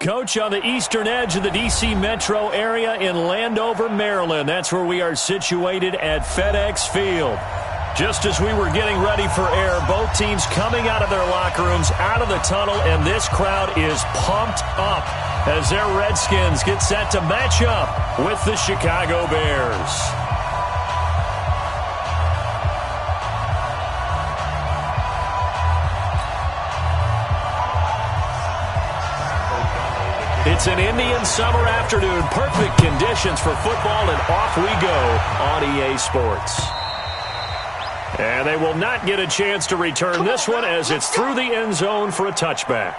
Coach, on the eastern edge of the D.C. metro area in Landover, Maryland. That's where we are situated at FedEx Field. Just as we were getting ready for air, both teams coming out of their locker rooms, out of the tunnel, and this crowd is pumped up as their Redskins get set to match up with the Chicago Bears. It's an Indian summer afternoon. Perfect conditions for football, and off we go on EA Sports. And they will not get a chance to return this one as it's through the end zone for a touchback.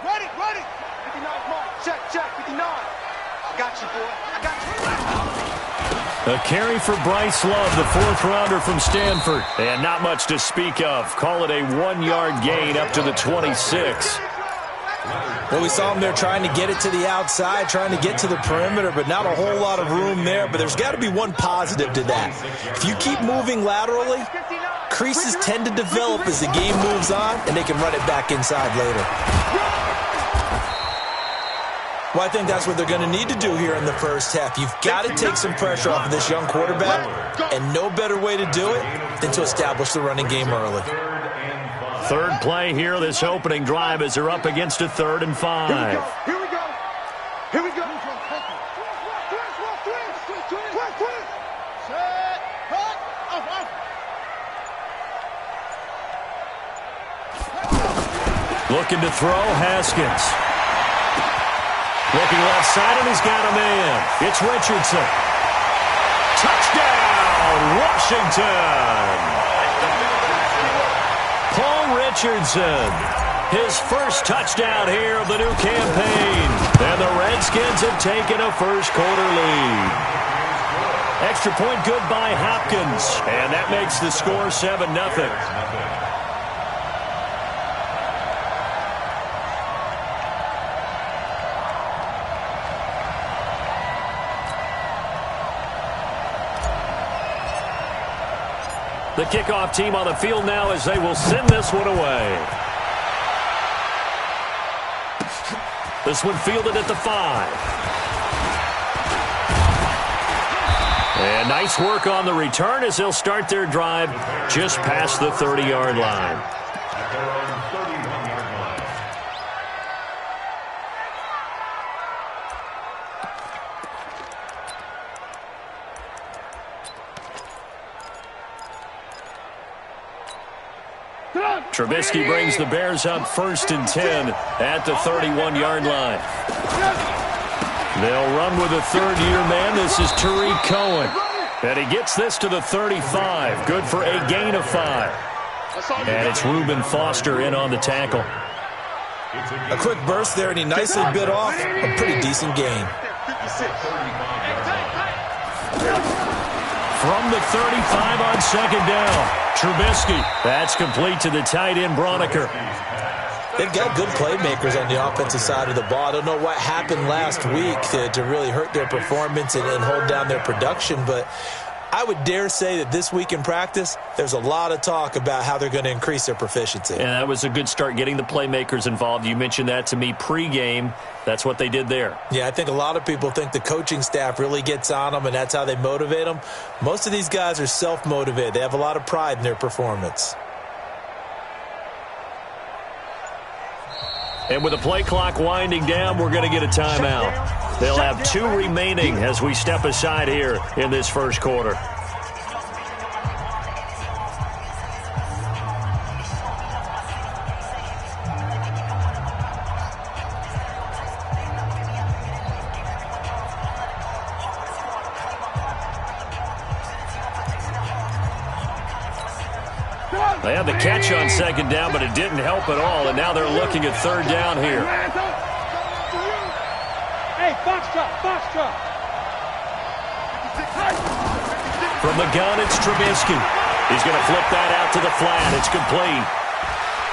Ready. 59 mark. Check. 59. I got you, boy. I got you. A carry for Bryce Love, the fourth-rounder from Stanford. And not much to speak of. Call it a 1-yard gain up to the 26. Well, we saw him there trying to get it to the outside, trying to get to the perimeter, but not a whole lot of room there. But there's got to be one positive to that. If you keep moving laterally, creases tend to develop as the game moves on, and they can run it back inside later. Well, I think that's what they're going to need to do here in the first half. You've got to take some pressure off of this young quarterback, and no better way to do it than to establish the running game early. Third play here, this opening drive, as they're up against a 3rd and 5. Here we go. Looking to throw, Haskins. Looking left side, and he's got a man. It's Richardson. Touchdown, Washington. Paul Richardson, his first touchdown here of the new campaign. And the Redskins have taken a first-quarter lead. Extra point good by Hopkins. And that makes the score 7-0. The kickoff team on the field now as they will send this one away. This one fielded at the 5. And nice work on the return as they'll start their drive just past the 30-yard line. Trubisky brings the Bears up 1st and 10 at the 31-yard line. They'll run with a third-year man. This is Tariq Cohen. And he gets this to the 35. Good for a gain of 5. And it's Reuben Foster in on the tackle. A quick burst there, and he nicely bit off a pretty decent gain. From the 35 on 2nd down. Trubisky. That's complete to the tight end, Broniker. They've got good playmakers on the offensive side of the ball. I don't know what happened last week to really hurt their performance and hold down their production, but I would dare say that this week in practice, there's a lot of talk about how they're going to increase their proficiency. And that was a good start, getting the playmakers involved. You mentioned that to me pregame. That's what they did there. Yeah, I think a lot of people think the coaching staff really gets on them, and that's how they motivate them. Most of these guys are self-motivated. They have a lot of pride in their performance. And with the play clock winding down, we're going to get a timeout. They'll have 2 remaining as we step aside here in this first quarter. They had the catch on 2nd down, but it didn't help at all, and now they're looking at 3rd down here. Hey, box drop. From the gun, it's Trubisky. He's going to flip that out to the flat. It's complete.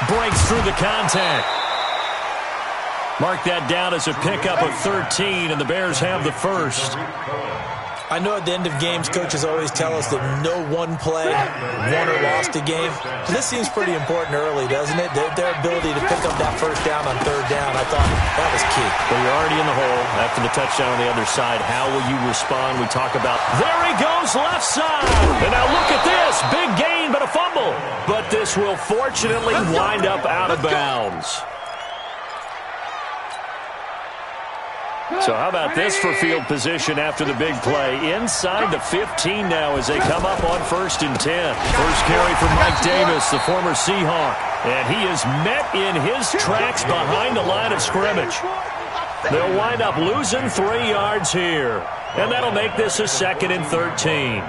breaks through the contact. Mark that down as a pickup of 13, and the Bears have the first. I know at the end of games, coaches always tell us that no one play won or lost a game. But this seems pretty important early, doesn't it? Their ability to pick up that first down on third down, I thought that was key. Well, you're already in the hole after the touchdown on the other side. How will you respond? We talk about, there he goes, left side. And now look at this. Big gain, but a fumble. But this will fortunately wind up out of bounds. So how about this for field position after the big play? Inside the 15 now as they come up on 1st and 10. First carry for Mike Davis, the former Seahawk. And he is met in his tracks behind the line of scrimmage. They'll wind up losing 3 yards here. And that'll make this a 2nd and 13.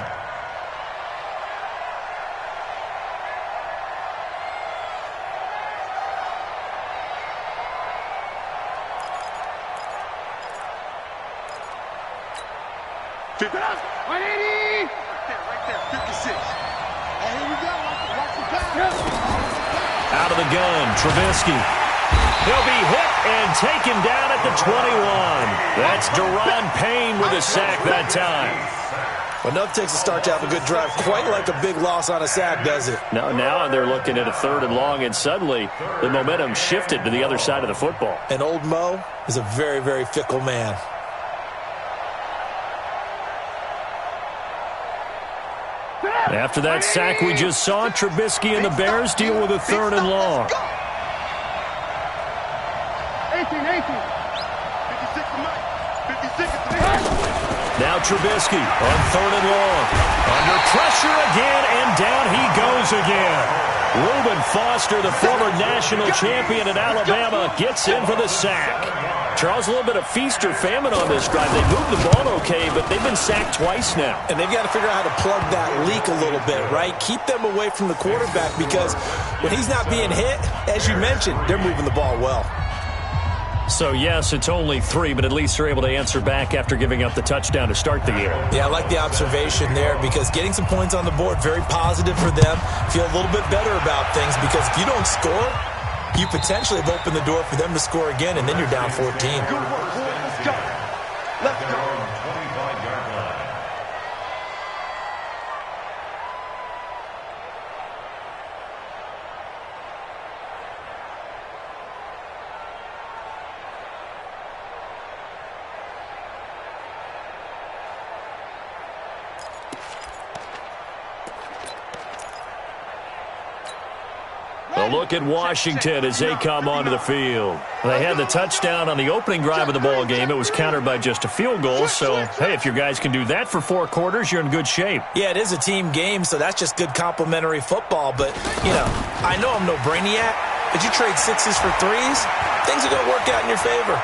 Out of the gun, Trubisky. He'll be hit and taken down at the 21. That's Daron Payne with a sack that time. Well, enough takes a start to have a good drive. Quite like a big loss on a sack, does it? No, now they're looking at a 3rd and long, and suddenly the momentum shifted to the other side of the football. And old Mo is a very, very fickle man. After that sack we just saw, Trubisky and the Bears deal with a 3rd and long. 18. 56 Now Trubisky on 3rd and long. Under pressure again, and down he goes again. Reuben Foster, the former national champion at Alabama, gets in for the sack. Charles, a little bit of feast or famine on this drive. They moved the ball okay, but they've been sacked twice now. And they've got to figure out how to plug that leak a little bit, right? Keep them away from the quarterback because when he's not being hit, as you mentioned, they're moving the ball well. So, yes, it's only 3, but at least they're able to answer back after giving up the touchdown to start the year. Yeah, I like the observation there because getting some points on the board, very positive for them. Feel a little bit better about things because if you don't score, you potentially have opened the door for them to score again, and then you're down 14. Good work, boy. Let's go. Let's go. A look at Washington as they come onto the field. They had the touchdown on the opening drive of the ball game. It was countered by just a field goal. So, hey, if your guys can do that for 4 quarters, you're in good shape. Yeah, it is a team game, so that's just good complimentary football. But, you know, I know I'm no brainiac, but you trade 6s for 3s, things are going to work out in your favor.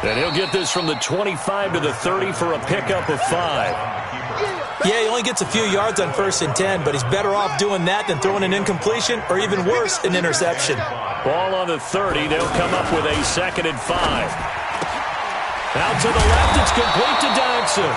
And he'll get this from the 25 to the 30 for a pickup of 5. Yeah, he only gets a few yards on 1st and 10, but he's better off doing that than throwing an incompletion or even worse, an interception. Ball on the 30. They'll come up with a 2nd and 5. Out to the left. It's complete to Dodson.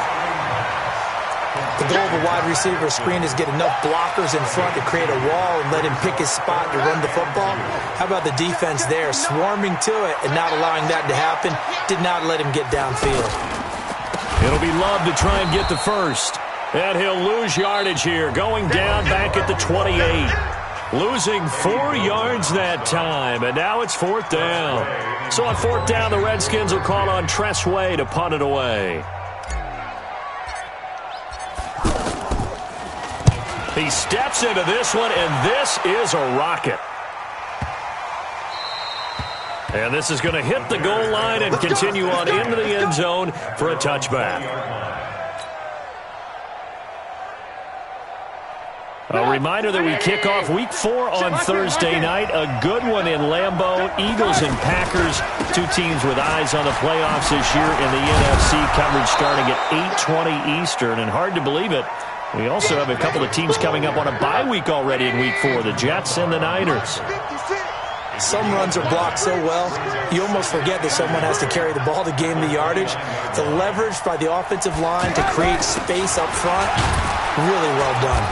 The goal of a wide receiver screen is get enough blockers in front to create a wall and let him pick his spot to run the football. How about the defense there, swarming to it and not allowing that to happen? Did not let him get downfield. It'll be Love to try and get the first. And he'll lose yardage here, going down back at the 28. Losing 4 yards that time, and now it's 4th down. So on 4th down, the Redskins will call on Tress Way to punt it away. He steps into this one, and this is a rocket. And this is going to hit the goal line and continue on into the end zone for a touchback. A reminder that we kick off Week 4 on Thursday night. A good one in Lambeau. Eagles and Packers, 2 teams with eyes on the playoffs this year in the NFC. Coverage starting at 8:20 Eastern. And hard to believe it, we also have a couple of teams coming up on a bye week already in Week 4, the Jets and the Niners. Some runs are blocked so well, you almost forget that someone has to carry the ball to gain the yardage. The leverage by the offensive line to create space up front, really well done.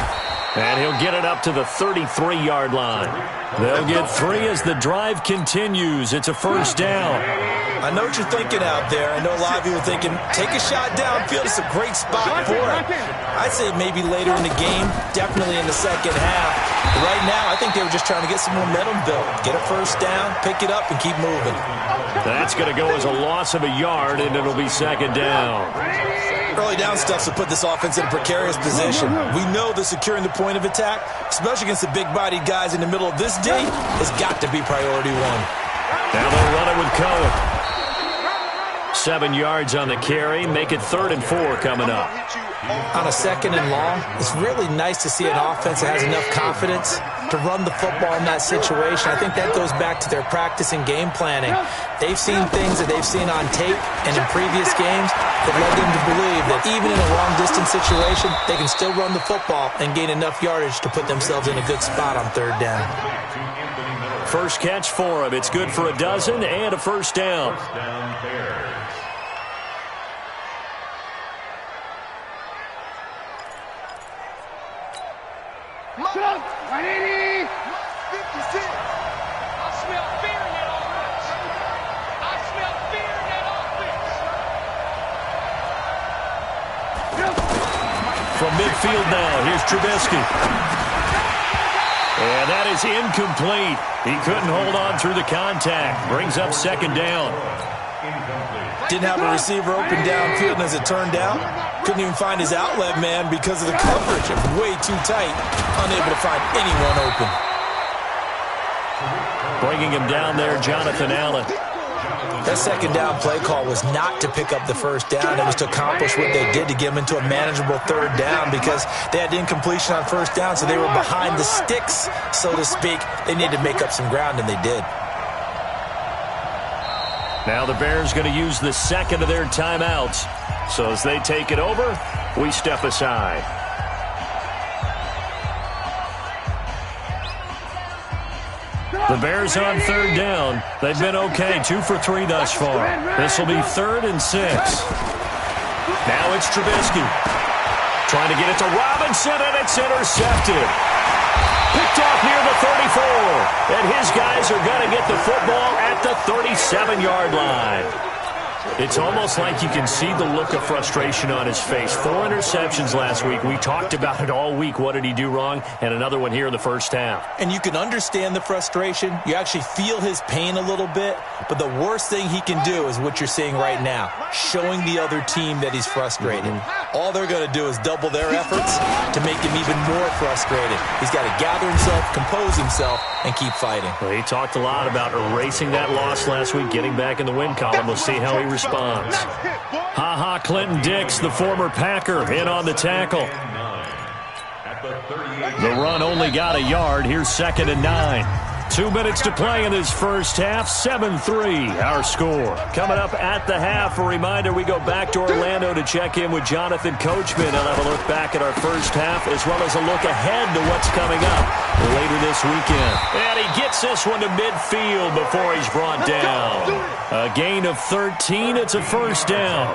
And he'll get it up to the 33-yard line. They'll get 3 as the drive continues. It's a first down. I know what you're thinking out there. I know a lot of you are thinking, take a shot downfield. It's a great spot for it. I'd say maybe later in the game, definitely in the second half. But right now, I think they were just trying to get some momentum built. Get a first down, pick it up, and keep moving. That's going to go as a loss of a yard, and it'll be second down. Early down stuff to put this offense in a precarious position. We know that securing the point of attack, especially against the big-bodied guys in the middle of this day, has got to be priority one. Now they'll run it with Cohen. 7 yards on the carry. Make it 3rd and 4 coming up. On a 2nd and long, it's really nice to see an offense that has enough confidence to run the football in that situation. I think that goes back to their practice and game planning. They've seen things that they've seen on tape and in previous games that led them to believe that even in a long-distance situation, they can still run the football and gain enough yardage to put themselves in a good spot on 3rd down. First catch for him. It's good for a dozen and a first down. From midfield now, here's Trubisky. And that is incomplete. He couldn't hold on through the contact. Brings up second down. Didn't have a receiver open downfield, and as it turned out, couldn't even find his outlet man because of the coverage. It was way too tight, unable to find anyone open. Bringing him down there, Jonathan Allen. That second down play call was not to pick up the first down. It was to accomplish what they did to get them into a manageable 3rd down because they had incompletion on first down, so they were behind the sticks, so to speak. They needed to make up some ground, and they did. Now the Bears going to use the 2nd of their timeouts. So as they take it over, we step aside. The Bears on 3rd down. They've been okay, 2 for 3 thus far. This will be 3rd and 6. Now it's Trubisky. Trying to get it to Robinson, and it's intercepted. Picked off near the 34. And his guys are going to get the football at the 37-yard line. It's almost like you can see the look of frustration on his face. 4 interceptions last week. We talked about it all week. What did he do wrong? And another one here in the first half. And you can understand the frustration. You actually feel his pain a little bit. But the worst thing he can do is what you're seeing right now, showing the other team that he's frustrated. All they're going to do is double their efforts to make him even more frustrated. He's got to gather himself, compose himself, and keep fighting. Well, he talked a lot about erasing that loss last week, getting back in the win column. We'll see how he responds. Ha-ha, Clinton Dix, the former Packer, in on the tackle. The run only got a yard. Here's 2nd and 9. 2 minutes to play in this first half. 7-3, our score. Coming up at the half, a reminder, we go back to Orlando to check in with Jonathan Coachman. He'll have a look back at our first half, as well as a look ahead to what's coming up later this weekend. And he gets this one to midfield before he's brought down. A gain of 13. It's a first down.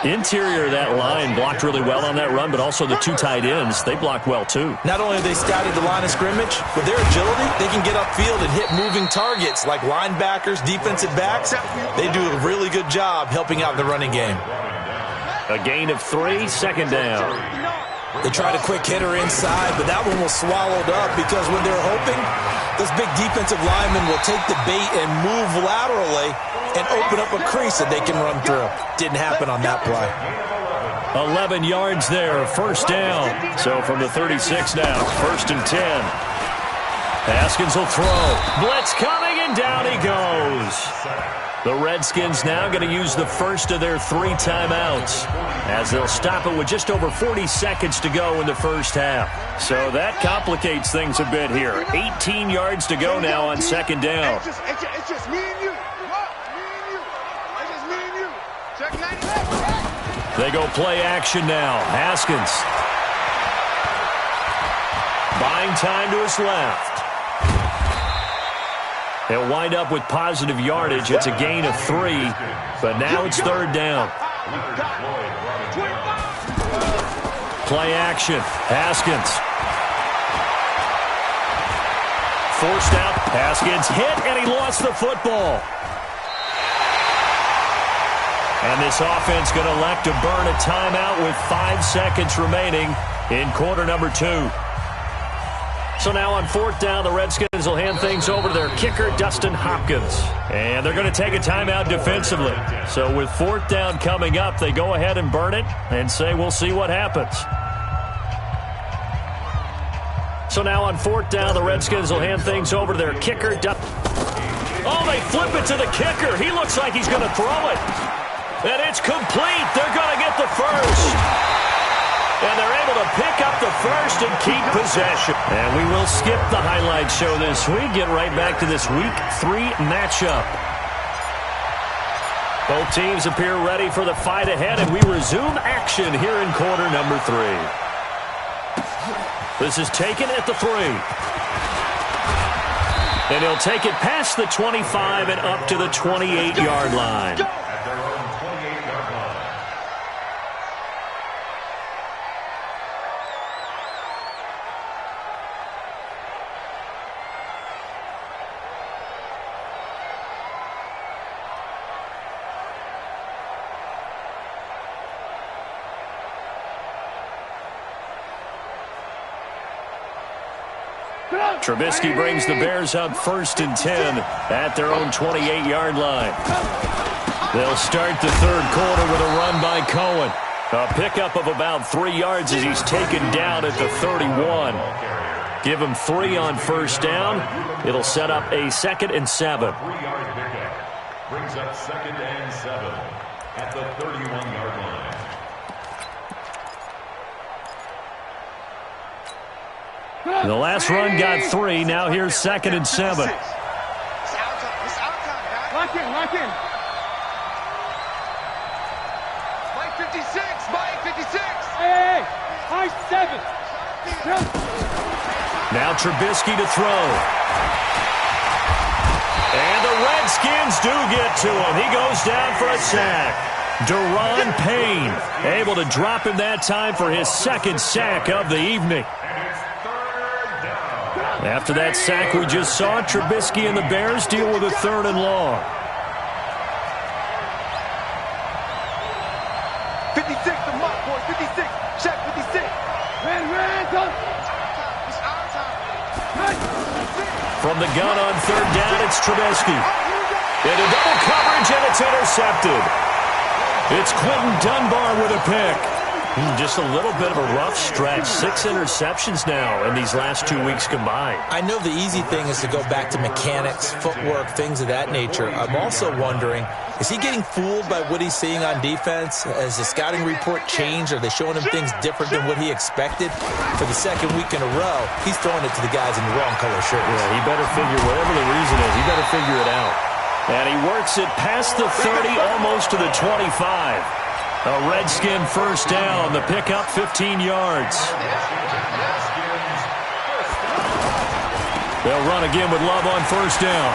Interior of that line blocked really well on that run, but also the 2 tight ends, they blocked well too. Not only have they scouted the line of scrimmage, with their agility, they can get upfield and hit moving targets like linebackers, defensive backs. They do a really good job helping out the running game. A gain of 3, second down. They tried a quick hitter inside, but that one was swallowed up because when they're hoping, those big defensive linemen will take the bait and move laterally and open up a crease that they can run through. Didn't happen on that play. 11 yards there, first down. So from the 36 now, 1st and 10. Haskins will throw. Blitz coming, and down he goes. The Redskins now going to use the first of their 3 timeouts, as they'll stop it with just over 40 seconds to go in the first half. So that complicates things a bit here. 18 yards to go now on 2nd down. It's just me and you. It's just me and you. Check 90. They go play action now. Haskins. Buying time to his left. They'll wind up with positive yardage. It's a gain of 3, but now it's 3rd down. Play action. Haskins forced out. Pass gets hit, and he lost the football. And this offense going to elect to burn a timeout with 5 seconds remaining in quarter number 2. So now on 4th down, the Redskins will hand things over to their kicker, Dustin Hopkins. And they're going to take a timeout defensively. So with 4th down coming up, they go ahead and burn it and say we'll see what happens. So now on 4th down, the Redskins will hand things over to their kicker. Oh, they flip it to the kicker. He looks like he's going to throw it. And it's complete. They're going to get the first. And they're able to pick up the first and keep possession. And we will skip the highlight show this week. Get right back to this Week 3 matchup. Both teams appear ready for the fight ahead, and we resume action here in quarter number 3. This is taken at the 3. And he'll take it past the 25 and up to the 28-yard line. Trubisky brings the Bears up 1st and 10 at their own 28-yard line. They'll start the 3rd quarter with a run by Cohen. A pickup of about 3 yards as he's taken down at the 31. Give him 3 on 1st down. It'll set up a 2nd and 7. 3-yard pickup brings up 2nd and 7 at the 31-yard line. The last run got 3. Now here's 2nd and 7. It's our time, guys. Lock in, lock in. Mike 56, Mike 56. Hey, high 7. Now Trubisky to throw. And the Redskins do get to him. He goes down for a sack. Deron Payne able to drop him that time for his 2nd sack of the evening. After that sack we just saw, Trubisky and the Bears deal with a 3rd and long. 56, the mark, boy, 56. Check 56. Ran, done. It's our time. From the gun on 3rd down, it's Trubisky. Into double coverage, and it's intercepted. It's Quentin Dunbar with a pick. Just a little bit of a rough stretch. 6 interceptions now in these last 2 weeks combined. I know the easy thing is to go back to mechanics, footwork, things of that nature. I'm also wondering, is he getting fooled by what he's seeing on defense? Has the scouting report changed? Are they showing him things different than what he expected? For the 2nd week in a row, he's throwing it to the guys in the wrong color shirts. Yeah, he better figure, whatever the reason is, he better figure it out. And he works it past the 30, almost to the 25. A Redskin 1st down. The pickup 15 yards. They'll run again with Love on 1st down.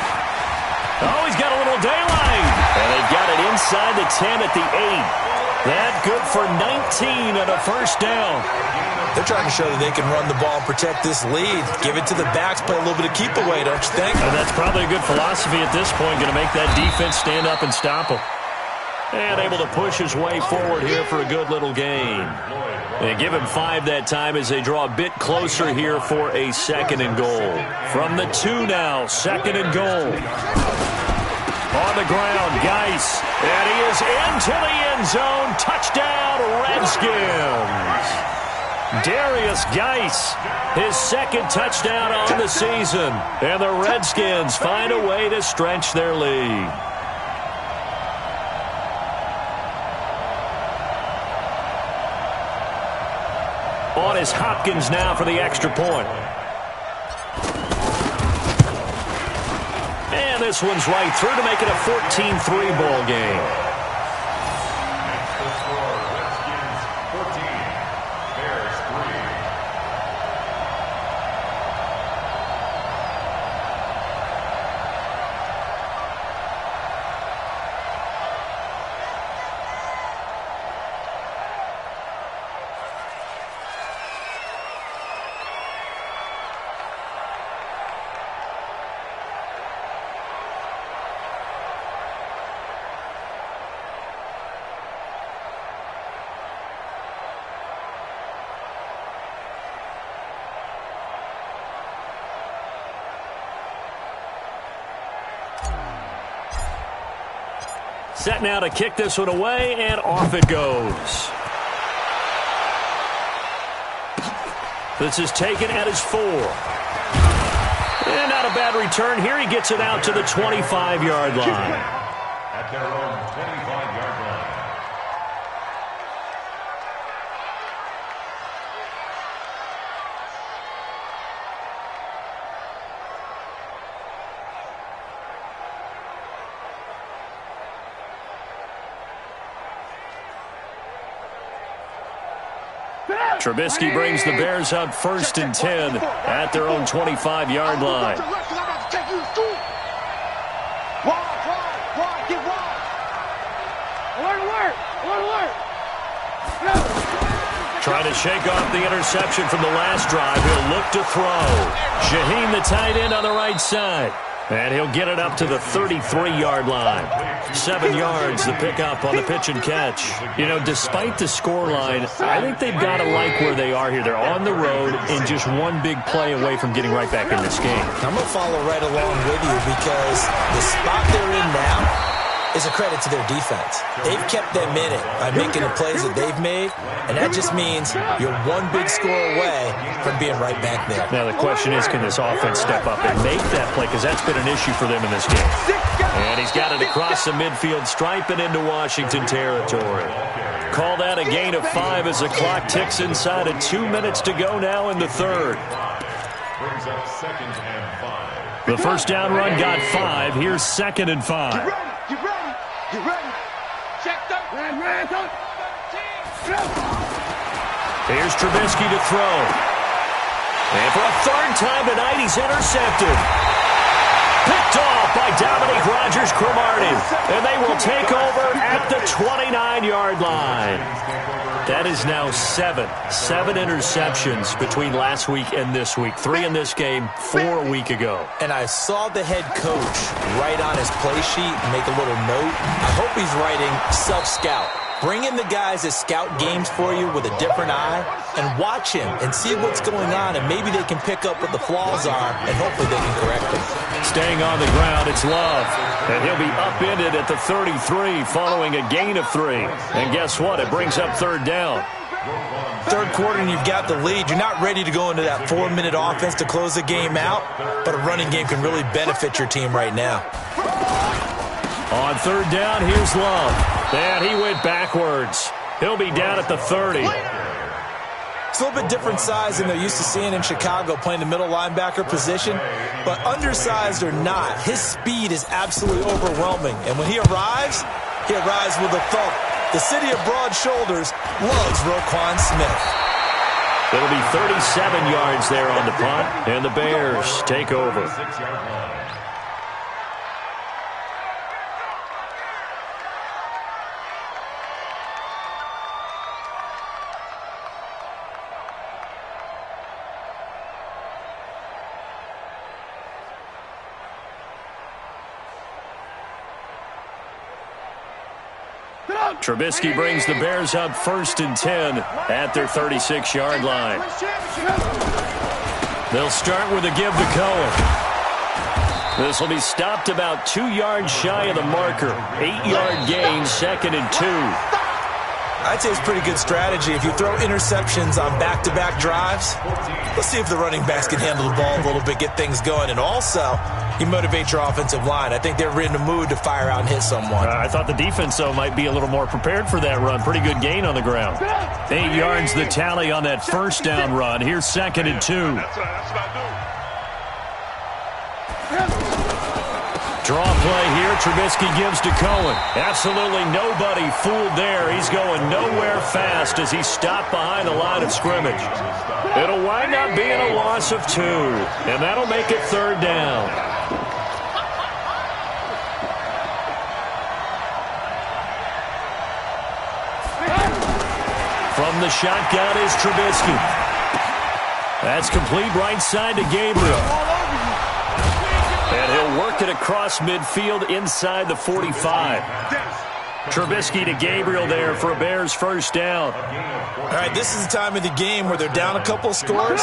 Oh, he's got a little daylight. And they've got it inside the 10 at the 8. That good for 19 and a 1st down. They're trying to show that they can run the ball and protect this lead. Give it to the backs, play a little bit of keep away, don't you think? And that's probably a good philosophy at this point. Going to make that defense stand up and stop them. And able to push his way forward here for a good little gain. They give him 5 that time as they draw a bit closer here for a 2nd and goal. From the 2 now, 2nd and goal. On the ground, Geis. And he is into the end zone. Touchdown, Redskins. Darius Geis, his 2nd touchdown on the season. And the Redskins find a way to stretch their lead. On is Hopkins now for the extra point. And this one's right through to make it a 14-3 ball game. Set now to kick this one away, and off it goes. This is taken at his 4. And not a bad return here. He gets it out to the 25-yard line. At their own 25-yard line. Trubisky brings the Bears up 1st and 10 at their own 25-yard line. Trying to shake off the interception from the last drive. He'll look to throw. Shaheen, the tight end, on the right side. And he'll get it up to the 33-yard line. 7 yards, the pickup on the pitch and catch. You know, despite the scoreline, I think they've got to like where they are here. They're on the road and just one big play away from getting right back in this game. I'm going to follow right along with you because the spot they're in now is a credit to their defense. They've kept them in it by making the plays that they've made, and that just means you're one big score away from being right back there. Now the question is, can this offense step up and make that play? Because that's been an issue for them in this game. And he's got it across the midfield stripe and into Washington territory. Call that a gain of 5 as the clock ticks inside of 2 minutes to go now in the third. Brings up 2nd and 5. The first down run got 5. Here's 2nd and 5. You ready? Check the ran. Here's Trubisky to throw. And for a 3rd time tonight, he's intercepted. Picked off by Dominique Rodgers-Cromartie. And they will take over at the 29-yard line. That is now 7 interceptions between last week and this week. 3 in this game, 4 a week ago. And I saw the head coach write on his play sheet and make a little note. I hope he's writing self-scout. Bring in the guys that scout games for you with a different eye and watch him and see what's going on, and maybe they can pick up what the flaws are, and hopefully they can correct them. Staying on the ground, it's Love. And he'll be upended at the 33 following a gain of 3. And guess what? It brings up 3rd down. Third quarter and you've got the lead. You're not ready to go into that 4-minute offense to close the game out, but a running game can really benefit your team right now. On 3rd down, here's Love. And he went backwards. He'll be down at the 30. It's a little bit different size than they're used to seeing in Chicago, playing the middle linebacker position. But undersized or not, his speed is absolutely overwhelming. And when he arrives with a thump. The city of broad shoulders loves Roquan Smith. It'll be 37 yards there on the punt, and the Bears take over. Trubisky brings the Bears up 1st and 10 at their 36-yard line. They'll start with a give to Cohen. This will be stopped about 2 yards shy of the marker. 8-yard gain, 2nd and 2. I'd say it's a pretty good strategy. If you throw interceptions on back-to-back drives, let's see if the running backs can handle the ball a little bit, get things going. And also, you motivate your offensive line. I think they're in a mood to fire out and hit someone. I thought the defense, though, might be a little more prepared for that run. Pretty good gain on the ground. 8 yards the tally on that first down run. Here's 2nd and 2. Draw play here. Trubisky gives to Cohen. Absolutely nobody fooled there. He's going nowhere fast as he's stopped behind the line of scrimmage. It'll wind up being a loss of 2, and that'll make it 3rd down. From the shotgun is Trubisky. That's complete right side to Gabriel. And he'll work it across midfield inside the 45. Trubisky to Gabriel there for a Bears first down. All right, this is the time of the game where they're down a couple scores.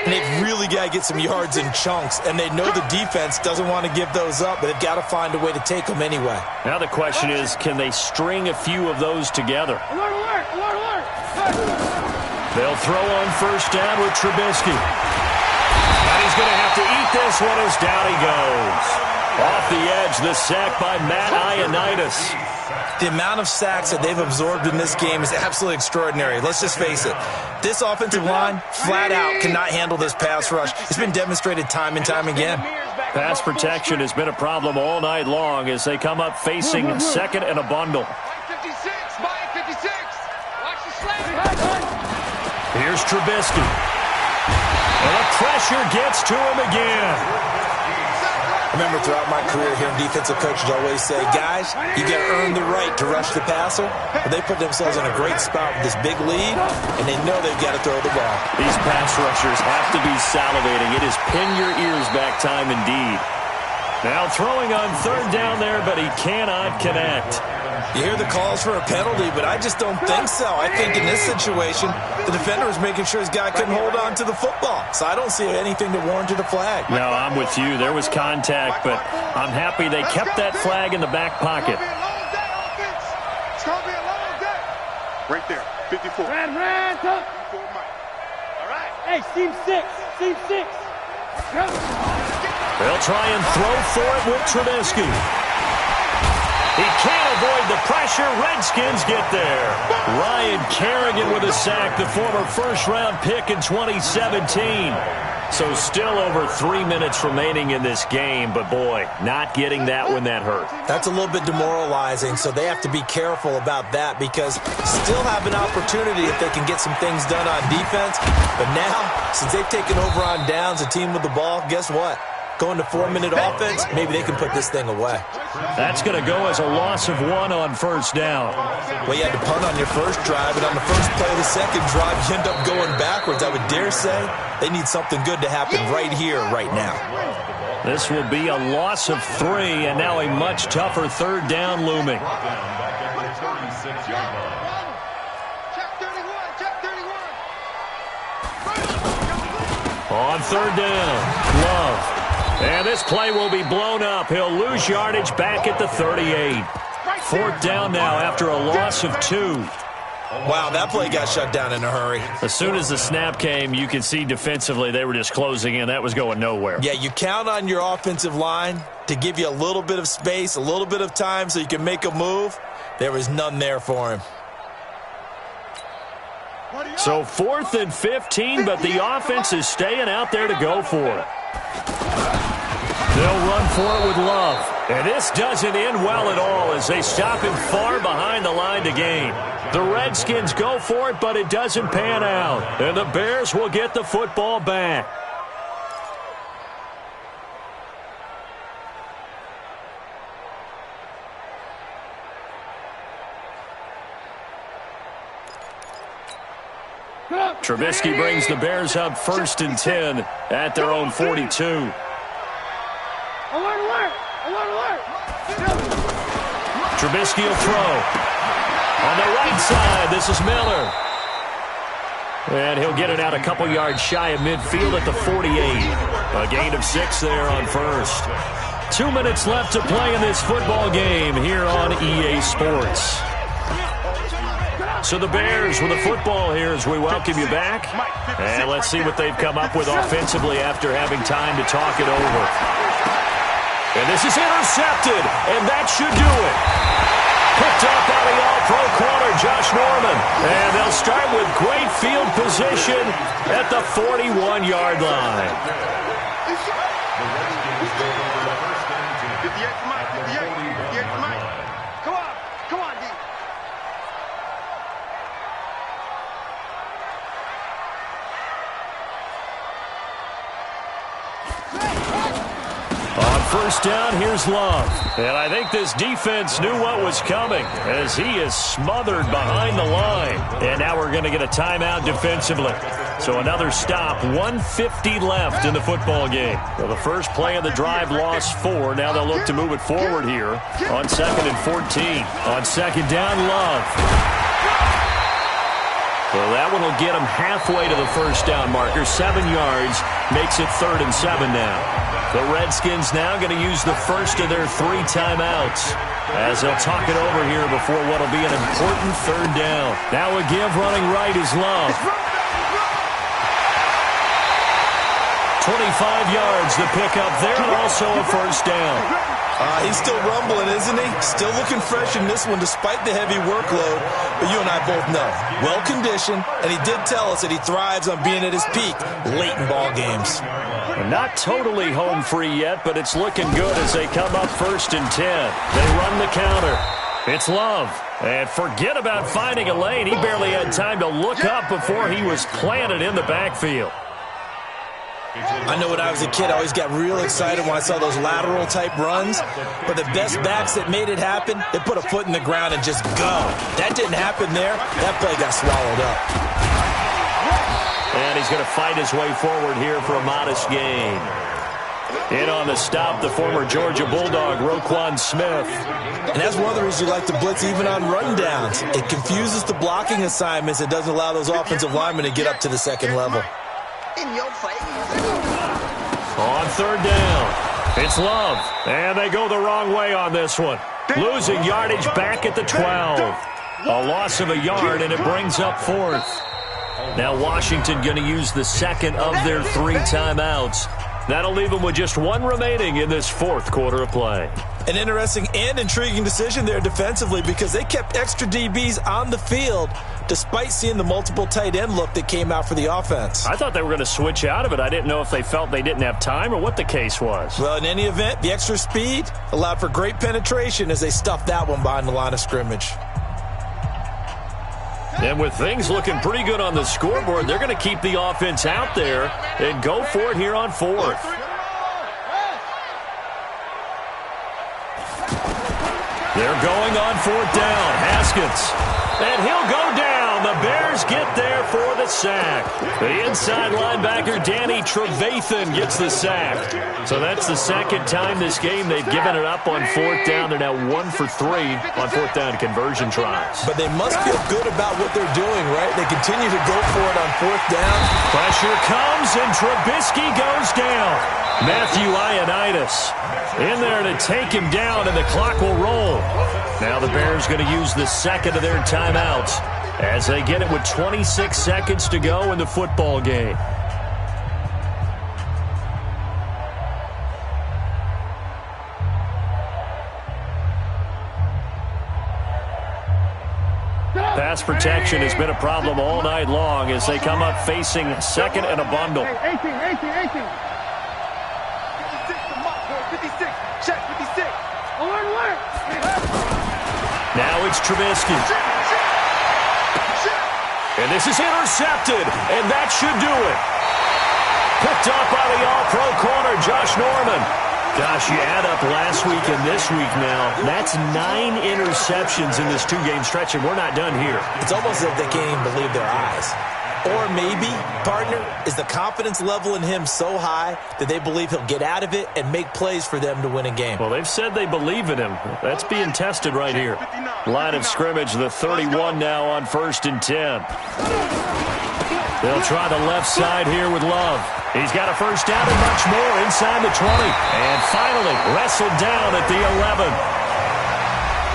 and they've really got to get some yards in chunks, and they know the defense doesn't want to give those up, but they've got to find a way to take them anyway. Now the question is, can they string a few of those together? Alert, alert, alert, alert. They'll throw on first down with Trubisky. And he's going to have to eat this one as down he goes. Off the edge, the sack by Matt Ioannidis. The amount of sacks that they've absorbed in this game is absolutely extraordinary. Let's just face it. This offensive line, flat out, cannot handle this pass rush. It's been demonstrated time and time again. Pass protection has been a problem all night long as they come up facing second and a bundle. 56, by 56. Watch the slant. Here's Trubisky. And the pressure gets to him again. I remember throughout my career hearing defensive coaches always say, guys, you got to earn the right to rush the passer. But they put themselves in a great spot with this big lead, and they know they've got to throw the ball. These pass rushers have to be salivating. It is pin your ears back time indeed. Now throwing on third down there, but he cannot connect. You hear the calls for a penalty, but I just don't think so. I think in this situation, the defender is making sure his guy couldn't hold on to the football. So I don't see anything that warranted a flag. No, I'm with you. There was contact, but I'm happy they kept that flag in the back pocket. It's going to be a long day. Right there, 54. Ran, tuck. All right. Hey, seam 6. Seam 6. Go. They'll try and throw for it with Trubisky. He can't avoid the pressure. Redskins get there. Ryan Kerrigan with a sack, the former first-round pick in 2017. So still over 3 minutes remaining in this game, but boy, not getting that when that hurt. That's a little bit demoralizing, so they have to be careful about that because still have an opportunity if they can get some things done on defense. But now, since they've taken over on downs, a team with the ball, guess what? Going to 4-minute offense, maybe they can put this thing away. That's going to go as a loss of 1 on first down. Well, you had to punt on your first drive, and on the first play of the second drive, you end up going backwards. I would dare say they need something good to happen right here, right now. This will be a loss of 3, and now a much tougher third down looming. On third down, Love. And this play will be blown up. He'll lose yardage back at the 38. Fourth down now after a loss of 2. Wow, that play got shut down in a hurry. As soon as the snap came, you could see defensively they were just closing in. That was going nowhere. Yeah, you count on your offensive line to give you a little bit of space, a little bit of time so you can make a move. There was none there for him. So 4th and 15, but the offense is staying out there to go for it. They'll run for it with Love. And this doesn't end well at all as they stop him far behind the line to gain. The Redskins go for it, but it doesn't pan out. And the Bears will get the football back. Trubisky brings the Bears up 1st and 10 at their own 42. Alert, alert. Alert, alert. Trubisky will throw. On the right side, this is Miller. And he'll get it out a couple yards shy of midfield at the 48. A gain of 6 there on first. 2 minutes left to play in this football game here on EA Sports. So the Bears with the football here as we welcome you back. And let's see what they've come up with offensively after having time to talk it over. And this is intercepted, and that should do it. Picked up by the all-pro corner, Josh Norman. And they'll start with great field position at the 41-yard line. 58 for Mike, 58 for Mike. Come on, D. On first down, here's Love. And I think this defense knew what was coming as he is smothered behind the line. And now we're going to get a timeout defensively. So another stop, 1:50 left in the football game. Well, the first play of the drive lost 4. Now they'll look to move it forward here on 2nd and 14. On second down, Love. Well, that one will get him halfway to the first down marker. 7 yards makes it 3rd and 7 now. The Redskins now going to use the first of their 3 timeouts as they'll talk it over here before what will be an important 3rd down. Now a give running right is Love. 25 yards the pickup there, and also a first down. He's still rumbling, isn't he? Still looking fresh in this one despite the heavy workload. But you and I both know, well-conditioned, and he did tell us that he thrives on being at his peak late in ball games. Not totally home free yet, but it's looking good as they come up 1st and 10. They run the counter. It's Love. And forget about finding a lane. He barely had time to look up before he was planted in the backfield. I know when I was a kid, I always got real excited when I saw those lateral-type runs. But the best backs that made it happen, they put a foot in the ground and just go. That didn't happen there. That play got swallowed up. And he's going to fight his way forward here for a modest gain. In on the stop, the former Georgia Bulldog, Roquan Smith. And that's one of the reasons you like to blitz even on rundowns. It confuses the blocking assignments. It doesn't allow those offensive linemen to get up to the second level. On 3rd down, it's Love. And they go the wrong way on this one. Losing yardage back at the 12. A loss of a yard, and it brings up 4th. Now Washington going to use the second of their 3 timeouts. That'll leave them with just 1 remaining in this 4th quarter of play. An interesting and intriguing decision there defensively because they kept extra DBs on the field despite seeing the multiple tight end look that came out for the offense. I thought they were going to switch out of it. I didn't know if they felt they didn't have time or what the case was. Well, in any event, the extra speed allowed for great penetration as they stuffed that one behind the line of scrimmage. And with things looking pretty good on the scoreboard, they're going to keep the offense out there and go for it here on 4th. They're going on 4th down. Haskins. And he'll go down. The Bears get there for the sack. The inside linebacker, Danny Trevathan, gets the sack. So that's the 2nd time this game they've given it up on 4th down. They're now 1 for 3 on 4th down conversion tries. But they must feel good about what they're doing, right? They continue to go for it on 4th down. Pressure comes, and Trubisky goes down. Matthew Ioannidis in there to take him down, and the clock will roll. Now the Bears going to use the second of their timeouts as they get it with 26 seconds to go in the football game. Pass protection has been a problem all night long as they come up facing 2nd and a bundle. 18. 56, check 56. Alert. Now it's Trubisky. And this is intercepted, and that should do it. Picked up by the all-pro corner, Josh Norman. Gosh, you add up last week and this week now, that's 9 interceptions in this 2-game stretch, and we're not done here. It's almost as if they can't even believe their eyes. Or maybe, partner, is the confidence level in him so high that they believe he'll get out of it and make plays for them to win a game. Well, they've said they believe in him. That's being tested right here. Line of scrimmage, the 31 now on 1st and 10. They'll try the left side here with Love. He's got a first down and much more inside the 20. And finally, wrestled down at the 11.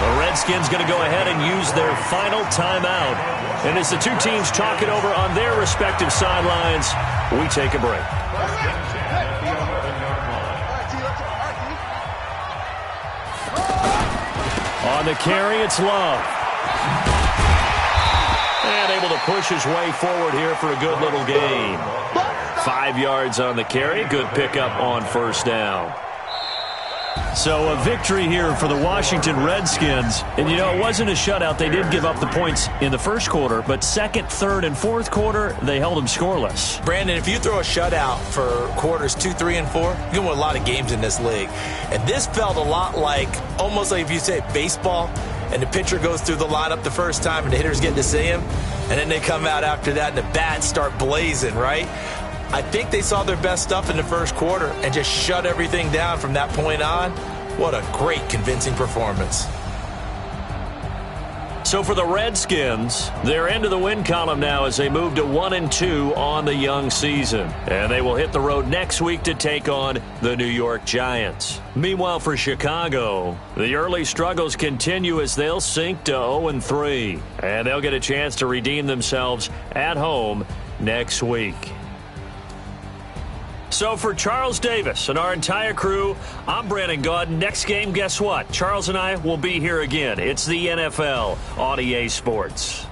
The Redskins going to go ahead and use their final timeout. And as the 2 teams talk it over on their respective sidelines, we take a break. On the carry, it's Love. And able to push his way forward here for a good little gain. 5 yards on the carry. Good pickup on first down. So a victory here for the Washington Redskins. And, you know, it wasn't a shutout. They did give up the points in the first quarter, but second, third, and fourth quarter, they held them scoreless. Brandon, if you throw a shutout for quarters 2, 3, and 4, you can win a lot of games in this league. And this felt a lot like, almost like if you say baseball, and the pitcher goes through the lineup the first time and the hitters get to see him, and then they come out after that and the bats start blazing, right? I think they saw their best stuff in the first quarter and just shut everything down from that point on. What a great, convincing performance. So for the Redskins, they're into the win column now as they move to 1-2 on the young season. And they will hit the road next week to take on the New York Giants. Meanwhile, for Chicago, the early struggles continue as they'll sink to 0-3. And they'll get a chance to redeem themselves at home next week. So for Charles Davis and our entire crew, I'm Brandon Gaudin. Next game, guess what? Charles and I will be here again. It's the NFL on EA Sports.